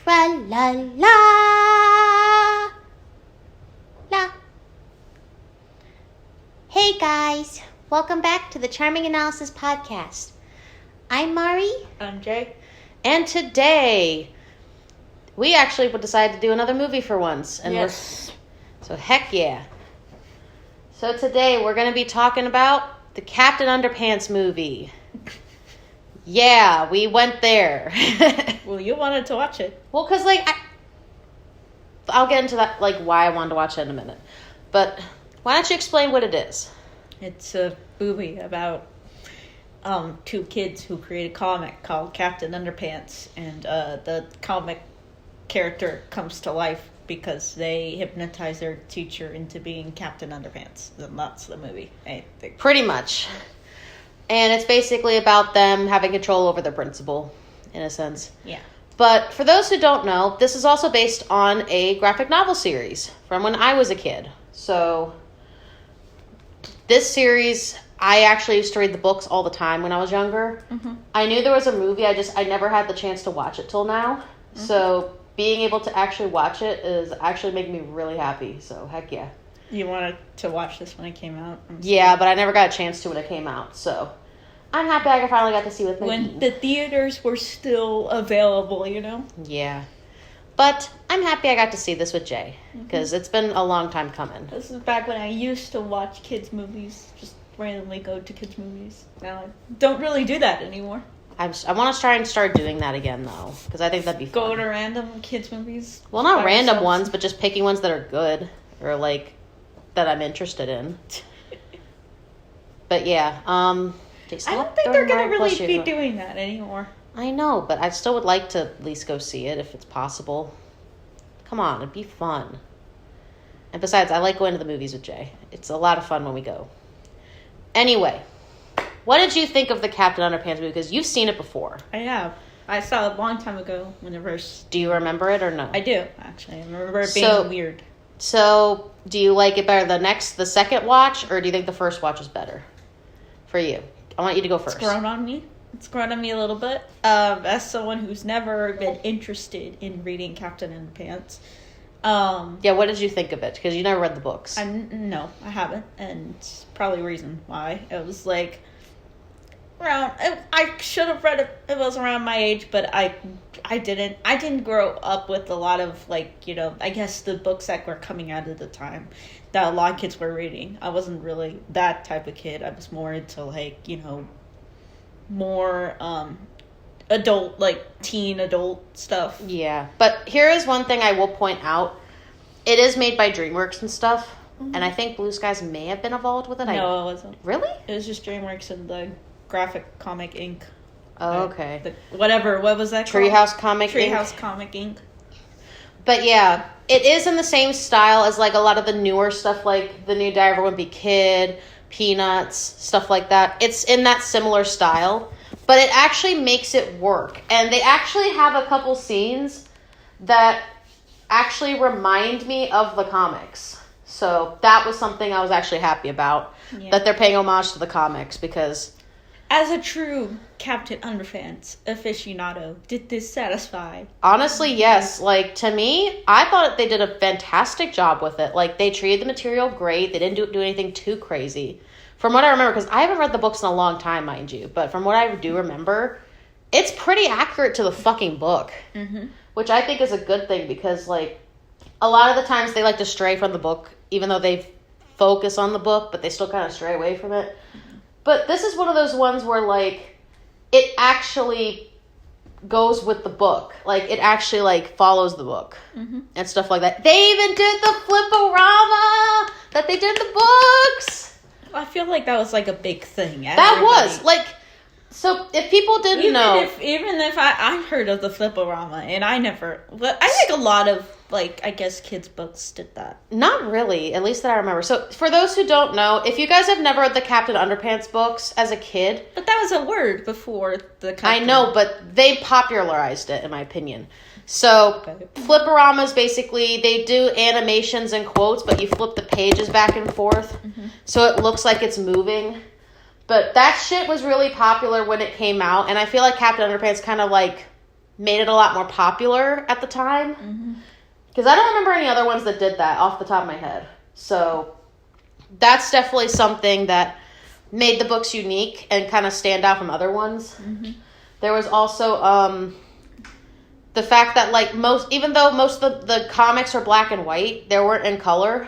Tra-la-la. La. Hey guys, welcome back to the Charming Analysis podcast. I'm Mari. I'm Jay. And today, we actually decided to do another movie for once. And yes. So heck yeah. So today, we're going to be talking about the Captain Underpants movie. Yeah, we went there. Well, you wanted to watch it. Well, because, I'll get into that, why I wanted to watch it in a minute. But why don't you explain what it is? It's a movie about two kids who create a comic called Captain Underpants. And the comic character comes to life because they hypnotize their teacher into being Captain Underpants. And that's the movie, I think. Pretty much. And it's basically about them having control over their principal, in a sense. Yeah. But for those who don't know, this is also based on a graphic novel series from when I was a kid. So this series, I actually used to read the books all the time when I was younger. Mm-hmm. I knew there was a movie, I never had the chance to watch it till now. Mm-hmm. So being able to actually watch it is actually making me really happy. So heck yeah. You wanted to watch this when it came out? Yeah, but I never got a chance to when it came out, so I'm happy I finally got to see it with when the theaters were still available, you know? Yeah. But I'm happy I got to see this with Jay, because it's been a long time coming. This is back when I used to watch kids' movies, just randomly go to kids' movies. Now I don't really do that anymore. I want to try and start doing that again, though, because I think that'd be fun. Go to random kids' movies? Well, not random ones, but just picking ones that are good, or, that I'm interested in. But, yeah, I don't think they're going to really be doing that anymore. I know, but I still would like to at least go see it if it's possible. Come on, it'd be fun. And besides, I like going to the movies with Jay. It's a lot of fun when we go. Anyway, what did you think of the Captain Underpants movie? Because you've seen it before. I have. I saw it a long time ago when it first... Do you remember it or no? I do, actually. I remember it being weird. So, do you like it better the second watch, or do you think the first watch is better for you? I want you to go first. It's grown on me. It's grown on me a little bit. As someone who's never been interested in reading Captain Underpants. Yeah, what did you think of it? Because you never read the books. No, I haven't. And probably reason why. It was around... I should have read it. It was around my age, but I didn't. I didn't grow up with a lot of, I guess the books that were coming out at the time that a lot of kids were reading. I wasn't really that type of kid. I was more into, more adult, teen adult stuff. Yeah, but here is one thing I will point out. It is made by DreamWorks and stuff, and I think Blue Skies may have been involved with it. No, it wasn't. Really? It was just DreamWorks and the Graphic Comic Inc. Oh, okay. What was that called? Treehouse Comic Inc. Treehouse Comic Inc. But yeah, it is in the same style as a lot of the newer stuff, like The New Diary of a Wimpy Kid, Peanuts, stuff like that. It's in that similar style, but it actually makes it work. And they actually have a couple scenes that actually remind me of the comics. So that was something I was actually happy about, that they're paying homage to the comics, because... As a true Captain Underpants aficionado, did this satisfy? Honestly, yes. To me, I thought they did a fantastic job with it. They treated the material great. They didn't do anything too crazy. From what I remember, because I haven't read the books in a long time, mind you, but from what I do remember, it's pretty accurate to the fucking book. Mm-hmm. Which I think is a good thing, because, a lot of the times they like to stray from the book, even though they focus on the book, but they still kind of stray away from it. But this is one of those ones where, it actually goes with the book. It actually, follows the book. Mm-hmm. And stuff like that. They even did the flip-o-rama that they did in the books. I feel like that was, a big thing. That was. So, if people didn't know... Even if I heard of the flip-o-rama, and I never... But I think a lot of, I guess kids' books did that. Not really, at least that I remember. So, for those who don't know, if you guys have never read the Captain Underpants books as a kid... But that was a word before the Captain... I know, but they popularized it, in my opinion. So, flip-o-ramas, basically, they do animations and quotes, but you flip the pages back and forth, so it looks like it's moving. But that shit was really popular when it came out, and I feel like Captain Underpants kind of, made it a lot more popular at the time. Because I don't remember any other ones that did that off the top of my head. So that's definitely something that made the books unique and kind of stand out from other ones. There was also the fact that like even though most of the comics are black and white, they weren't in color.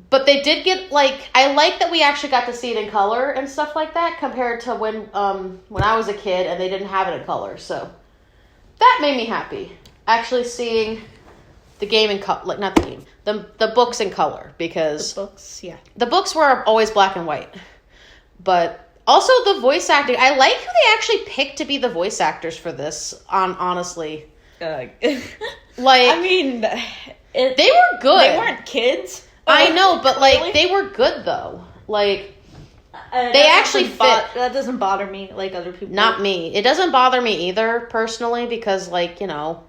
But they did get like, I like that we actually got to see it in color and stuff like that compared to when I was a kid and they didn't have it in color. So that made me happy. Actually seeing the game in color, like not the game, the books in color, because the books were always black and white. But also the voice acting, I like who they actually picked to be the voice actors for this. Honestly, like I mean, they were good. They weren't kids. I know, but like they were good though. Like they actually fit. That doesn't bother me like other people. Not me. It doesn't bother me either personally, because like, you know,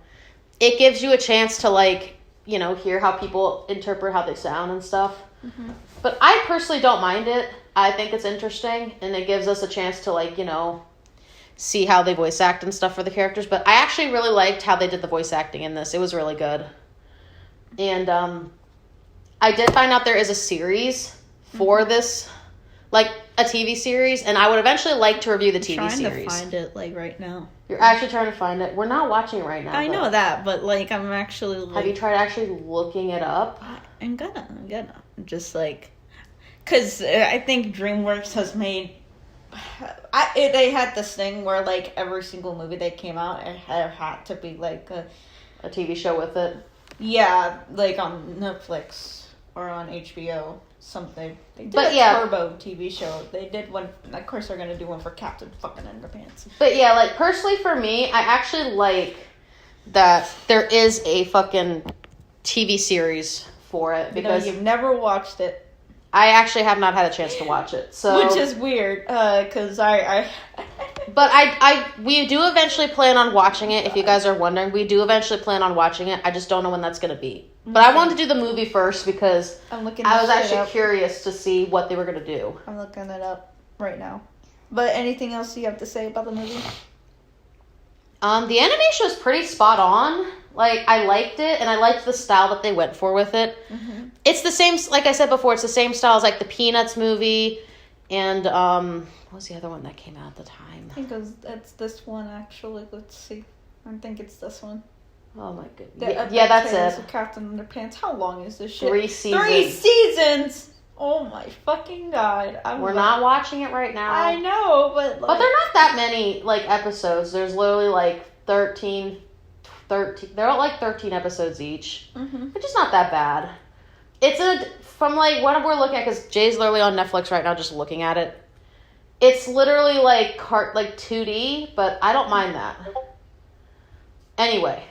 it gives you a chance to like, you know, hear how people interpret how they sound and stuff. But I personally don't mind it. I think it's interesting, and it gives us a chance to like, you know, see how they voice act and stuff for the characters. But I actually really liked how they did the voice acting in this. It was really good. And I did find out there is a series for this, like a TV series, and I would eventually like to review the TV series. I'm trying to find it like right now. You're actually trying to find it? We're not watching it right now. I know that, but like I'm actually like... Have you tried actually looking it up? I'm gonna. Just like... Because I think DreamWorks has made... they had this thing where like every single movie that came out, it had to be like a TV show with it. Yeah, like on Netflix or on HBO, something. They did Turbo TV show. They did one. Of course, they're gonna do one for Captain fucking Underpants. But yeah, like personally for me, I actually like that there is a fucking TV series for it, because you've never watched it. I actually have not had a chance to watch it, so which is weird, because I But we do eventually plan on watching it. If you guys are wondering, we do eventually plan on watching it. I just don't know when that's going to be. But I wanted to do the movie first because I was actually curious to see what they were going to do. I'm looking it up right now. But anything else you have to say about the movie? The animation was pretty spot on. Like, I liked it, and I liked the style that they went for with it. It's the same, like I said before, it's the same style as like the Peanuts movie, and what was the other one that came out at the time? I think it's this one, actually. Let's see. I think it's this one. Oh my goodness. Yeah, that's it. Captain Underpants. How long is this shit? 3 seasons. 3 seasons! Oh my fucking god. We're not watching it right now. I know, but like... But they're not that many, like, episodes. There's literally, like, 13... They're all, like, 13 episodes each. Which is not that bad. It's from, like, what we're looking at, because Jay's literally on Netflix right now just looking at it. It's literally, like, 2D, but I don't mind that. Anyway.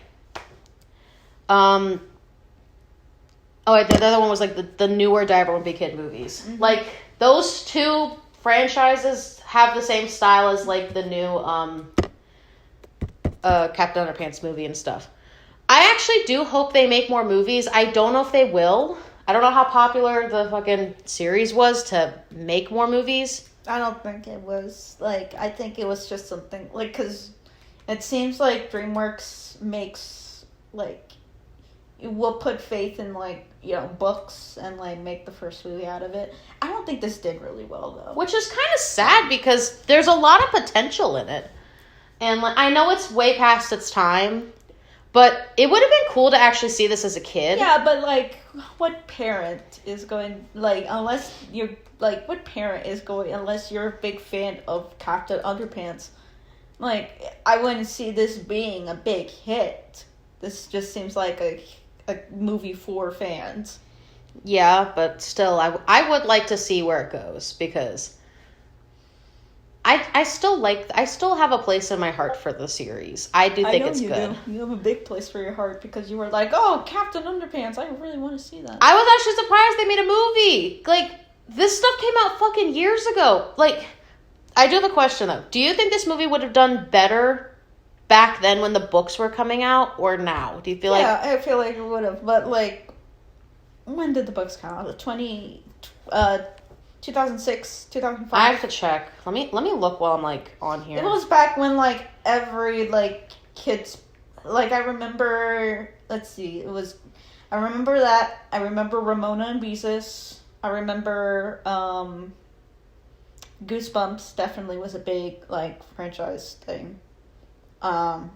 Oh, wait, the other one was, like, the newer Diver and Big Kid movies. Like, those two franchises have the same style as, like, the new, Captain Underpants movie and stuff. I actually do hope they make more movies. I don't know if they will. I don't know how popular the fucking series was to make more movies. I don't think it was. Like, I think it was just something, like, because it seems like DreamWorks makes, like, will put faith in, like, you know, books and, like, make the first movie out of it. I don't think this did really well, though. Which is kind of sad because there's a lot of potential in it. And, like, I know it's way past its time, but it would have been cool to actually see this as a kid. Yeah, but, like, what parent is going, like, unless you're, like, what parent is going, unless you're a big fan of Captain Underpants, like, I wouldn't see this being a big hit. This just seems like a movie for fans. Yeah, but still, I would like to see where it goes, because I still have a place in my heart for the series. I do think it's good. You have a big place for your heart because you were like, oh, Captain Underpants, I really want to see that. I was actually surprised they made a movie. Like, this stuff came out fucking years ago. Like, I do have a question, though. Do you think this movie would have done better back then when the books were coming out, or now? Do you feel like... Yeah, I feel like it would have, but, like, when did the books come out? 2006, 2005? I have to check. Let me look while I'm, like, on here. It was back when, like, every, like, kids, like, I remember, let's see, I remember that. I remember Ramona and Beezus. I remember Goosebumps definitely was a big, like, franchise thing. What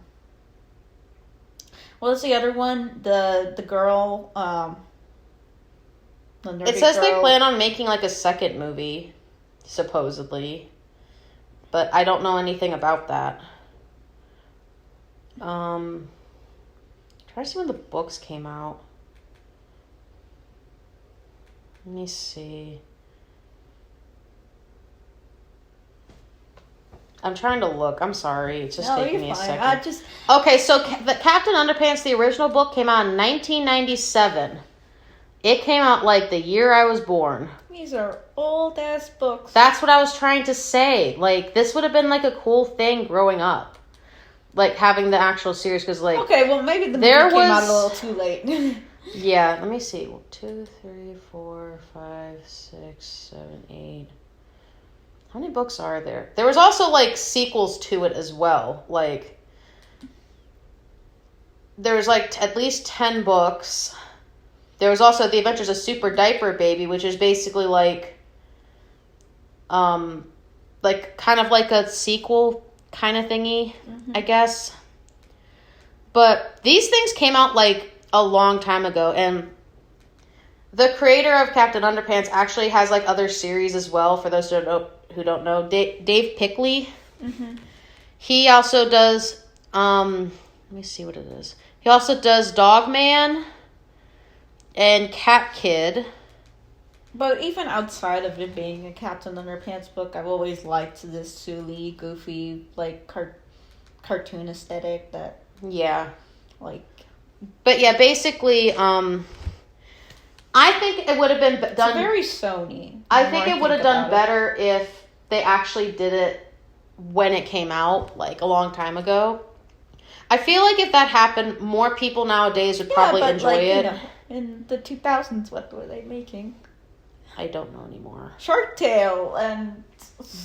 was the other one? The girl, the nerdy It says they girl. plan on making, like, a second movie, supposedly. But I don't know anything about that. Try to see when the books came out. Let me see. I'm trying to look. I'm sorry. It's just taking me a second. Okay, so the Captain Underpants, the original book, came out in 1997. It came out like the year I was born. These are old ass books. That's what I was trying to say. Like, this would have been like a cool thing growing up. Like, having the actual series, because, like... Okay, well, maybe the movie came out a little too late. Yeah, let me see. 2, 3, 4, 5, 6, 7, 8. How many books are there? There was also, like, sequels to it as well. Like, there's, like, at least 10 books. There was also The Adventures of Super Diaper Baby, which is basically, like, kind of like a sequel kind of thingy, I guess. But these things came out, like, a long time ago, and the creator of Captain Underpants actually has, like, other series as well, for those who don't know. Dave Pickley. He also does, let me see what it is. He also does Dogman and Cat Kid. But even outside of it being a Captain Underpants book, I've always liked this silly, goofy, like, cartoon aesthetic that... Yeah. Like... But yeah, basically, I think it would have been done... It's very Sony. I think it would have done better if they actually did it when it came out, like, a long time ago. I feel like if that happened, more people nowadays would probably enjoy it. You know, in the 2000s, what were they making? I don't know anymore. Shark Tale, and...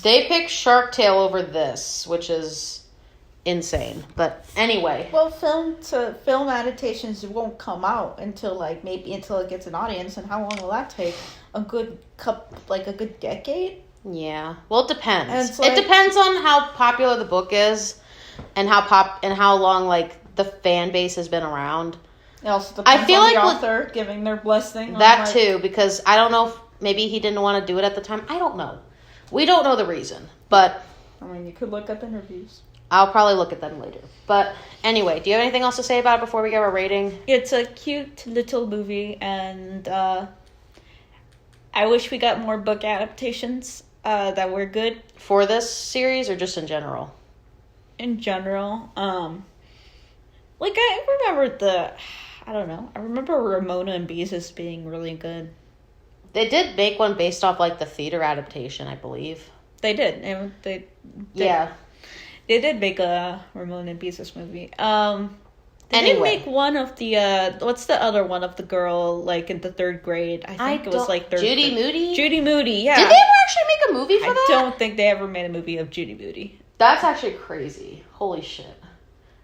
They picked Shark Tale over this, which is insane. But anyway. Well, film adaptations won't come out until, like, maybe until it gets an audience, and how long will that take? A good decade? Yeah. Well, it depends. Like, it depends on how popular the book is and how long, like, the fan base has been around. It also depends on the author giving their blessing. That too, because I don't know if maybe he didn't want to do it at the time. I don't know. We don't know the reason, but... I mean, you could look up interviews. I'll probably look at them later. But anyway, do you have anything else to say about it before we give our rating? It's a cute little movie, and I wish we got more book adaptations that were good. For this series or just in general? In general. Like, I remember I remember Ramona and Beezus being really good. They did make one based off, like, the theater adaptation, I believe. They did. They did make a Ramona and Beezus movie. They did make one of the, what's the other one of the girl, like, in the 3rd grade? I think it was, like, Judy Moody? Judy Moody, yeah. Did they ever actually make a movie for that? I don't think they ever made a movie of Judy Moody. That's actually crazy. Holy shit.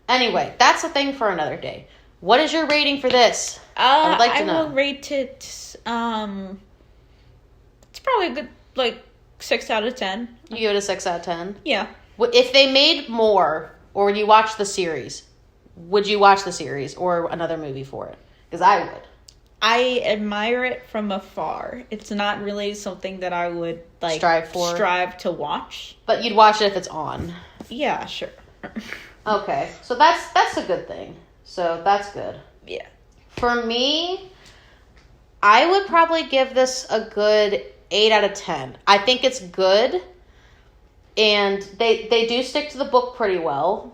Anyway, that's a thing for another day. What is your rating for this? I would like to know. I will rate it, it's probably a good, like, 6 out of 10. You give it a 6 out of 10? Yeah. If they made more, or you watch the series, would you watch the series or another movie for it? Because I would. I admire it from afar. It's not really something that I would, like, strive to watch. But you'd watch it if it's on. Yeah, sure. Okay, so that's a good thing. So that's good. Yeah. For me, I would probably give this a good 8 out of 10. I think it's good. And they do stick to the book pretty well.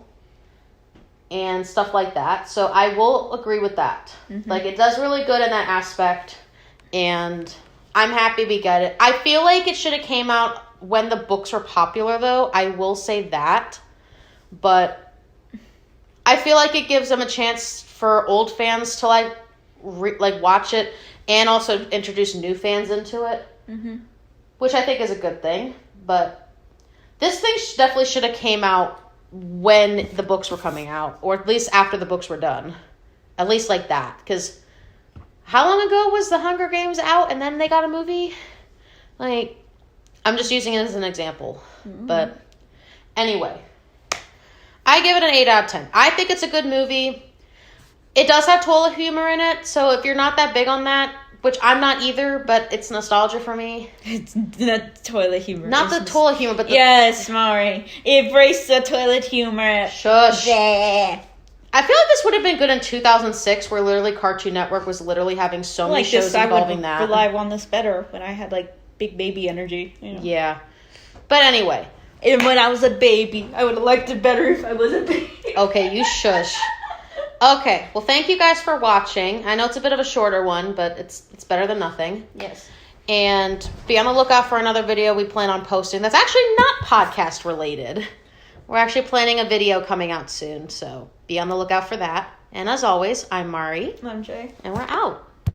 And stuff like that. So I will agree with that. Mm-hmm. Like, it does really good in that aspect. And I'm happy we got it. I feel like it should have came out when the books were popular, though. I will say that. But I feel like it gives them a chance for old fans to, like, watch it. And also introduce new fans into it. Mm-hmm. Which I think is a good thing. But this thing definitely should have came out when the books were coming out, or at least after the books were done. At least like that. Because how long ago was The Hunger Games out and then they got a movie? Like, I'm just using it as an example. Mm-hmm. But anyway, I give it an 8 out of 10. I think it's a good movie. It does have toilet humor in it, so if you're not that big on that, which I'm not either, but it's nostalgia for me. It's not toilet humor. Not the toilet humor, but the... Yes, Mari. Embrace the toilet humor. Shush. Bleh. I feel like this would have been good in 2006, where literally Cartoon Network was literally having so many shows involving that. I would rely on this better when I had, like, big baby energy. You know? Yeah. But anyway. And when I was a baby, I would have liked it better if I was a baby. Okay, you shush. Okay, well, thank you guys for watching. I know it's a bit of a shorter one, but it's better than nothing. Yes. And be on the lookout for another video we plan on posting that's actually not podcast related. We're actually planning a video coming out soon, so be on the lookout for that. And as always, I'm Mari. I'm Jay. And we're out.